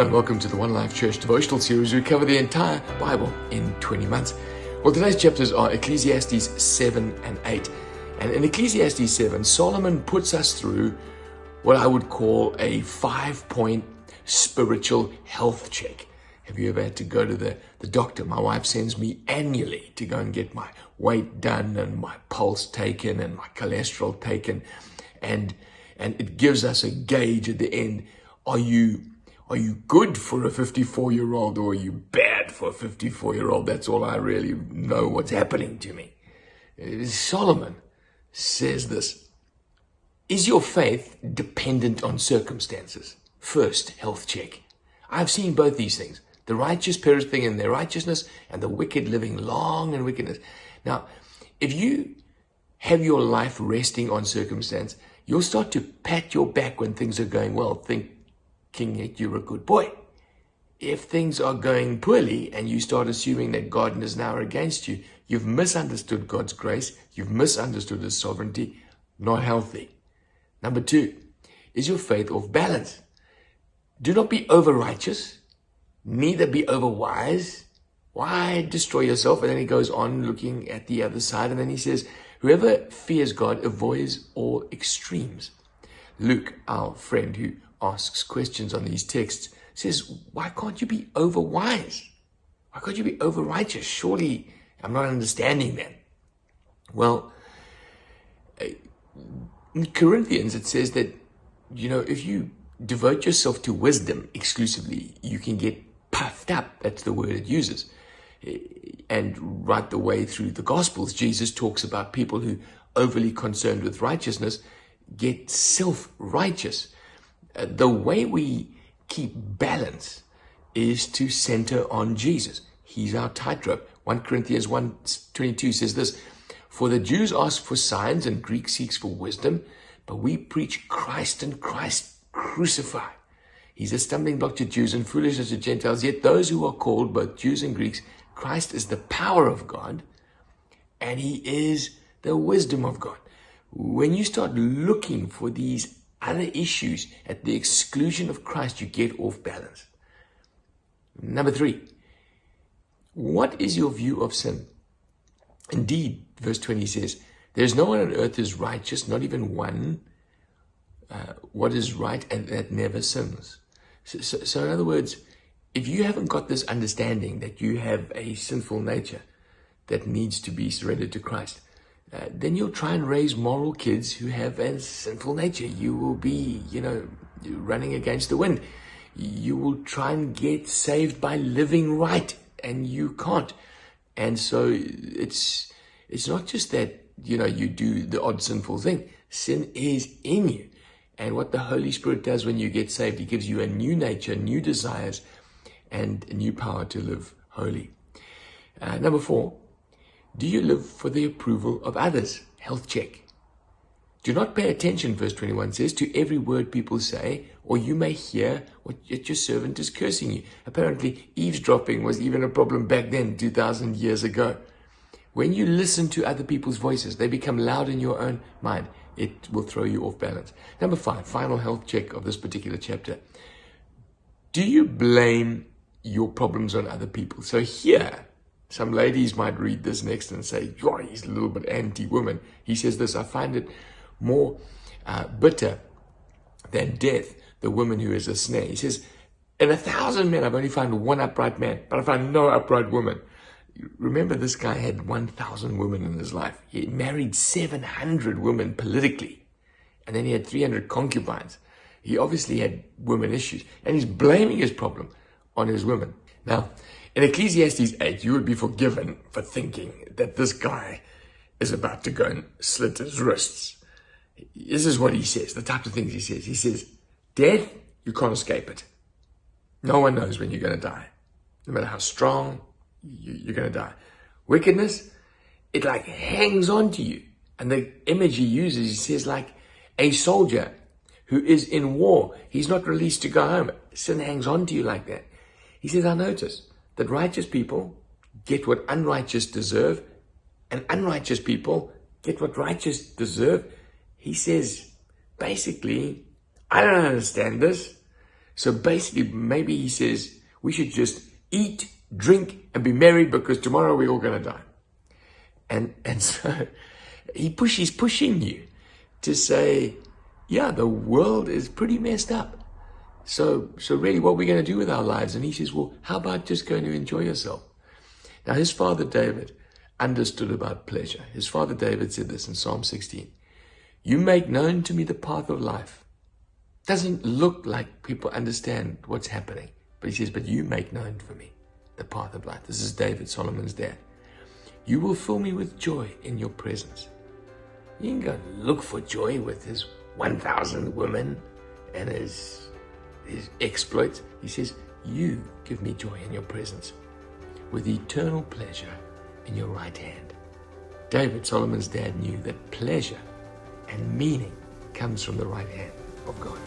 Hello and welcome to the One Life Church devotional series. We cover the entire Bible in 20 months. Well, today's chapters are Ecclesiastes 7 and 8. And in Ecclesiastes 7, Solomon puts us through what I would call a 5-point spiritual health check. Have you ever had to go to the doctor? My wife sends me annually to go and get my weight done and my pulse taken and my cholesterol taken. And it gives us a gauge at the end. Are you good for a 54-year-old or are you bad for a 54-year-old? That's all I really know what's happening to me. Solomon says this: is your faith dependent on circumstances? First, health check. I've seen both these things. The righteous perishing in their righteousness and the wicked living long in wickedness. Now, if you have your life resting on circumstance, you'll start to pat your back when things are going well, thinking that you're a good boy. If things are going poorly and you start assuming that God is now against you, you've misunderstood God's grace, you've misunderstood His sovereignty. Not healthy. Number 2, is your faith off balance? Do not be over-righteous, neither be over-wise. Why destroy yourself? And then he goes on looking at the other side, and then he says, whoever fears God avoids all extremes. Luke, our friend who asks questions on these texts, says, why can't you be over-wise? Why can't you be over-righteous? Surely I'm not understanding that. Well, in Corinthians it says that, if you devote yourself to wisdom exclusively, you can get puffed up. That's the word it uses. And right the way through the Gospels, Jesus talks about people who overly concerned with righteousness get self-righteous. The way we keep balance is to center on Jesus. He's our tightrope. 1 Corinthians 1:22 says this: for the Jews ask for signs and Greek seeks for wisdom, but we preach Christ and Christ crucified. He's a stumbling block to Jews and foolishness to Gentiles, yet those who are called, both Jews and Greeks, Christ is the power of God and He is the wisdom of God. When you start looking for these other issues at the exclusion of Christ, you get off balance. Number 3, what is your view of sin? Indeed, verse 20 says, there's no one on earth who is righteous, not even one. What is right and that never sins. So in other words, if you haven't got this understanding that you have a sinful nature that needs to be surrendered to Christ, then you'll try and raise moral kids who have a sinful nature. You will be, running against the wind. You will try and get saved by living right, and you can't. And so it's not just that, you do the odd sinful thing. Sin is in you. And what the Holy Spirit does when you get saved, He gives you a new nature, new desires, and a new power to live holy. Number 4, do you live for the approval of others? Health check. Do not pay attention, verse 21 says, to every word people say, or you may hear what your servant is cursing you. Apparently, eavesdropping was even a problem back then, 2,000 years ago. When you listen to other people's voices, they become loud in your own mind. It will throw you off balance. Number 5, final health check of this particular chapter. Do you blame your problems on other people? So here, some ladies might read this next and say, he's a little bit anti-woman. He says this: I find it more bitter than death, the woman who is a snare. He says, in 1,000 men, I've only found one upright man, but I find no upright woman. Remember, this guy had 1,000 women in his life. He married 700 women politically, and then he had 300 concubines. He obviously had women issues, and he's blaming his problem on his women. Now, in Ecclesiastes 8, you would be forgiven for thinking that this guy is about to go and slit his wrists. This is what he says, the type of things he says. He says, death, you can't escape it. No one knows when you're going to die. No matter how strong, you're going to die. Wickedness, it like hangs on to you. And the image he uses, he says, like a soldier who is in war. He's not released to go home. Sin hangs on to you like that. He says, I notice that righteous people get what unrighteous deserve, and unrighteous people get what righteous deserve. He says, basically, I don't understand this, So basically, maybe he says we should just eat, drink, and be merry because tomorrow we're all going to die. And so he's pushing you to say, yeah, the world is pretty messed up. So really, what are we going to do with our lives? And he says, well, how about just going to enjoy yourself? Now, his father David understood about pleasure. His father David said this in Psalm 16. You make known to me the path of life. Doesn't look like people understand what's happening. But he says, but you make known for me the path of life. This is David, Solomon's dad. You will fill me with joy in your presence. He ain't going to look for joy with his 1,000 women and his exploits. He says, you give me joy in your presence with eternal pleasure in your right hand. David, Solomon's dad, knew that pleasure and meaning comes from the right hand of God.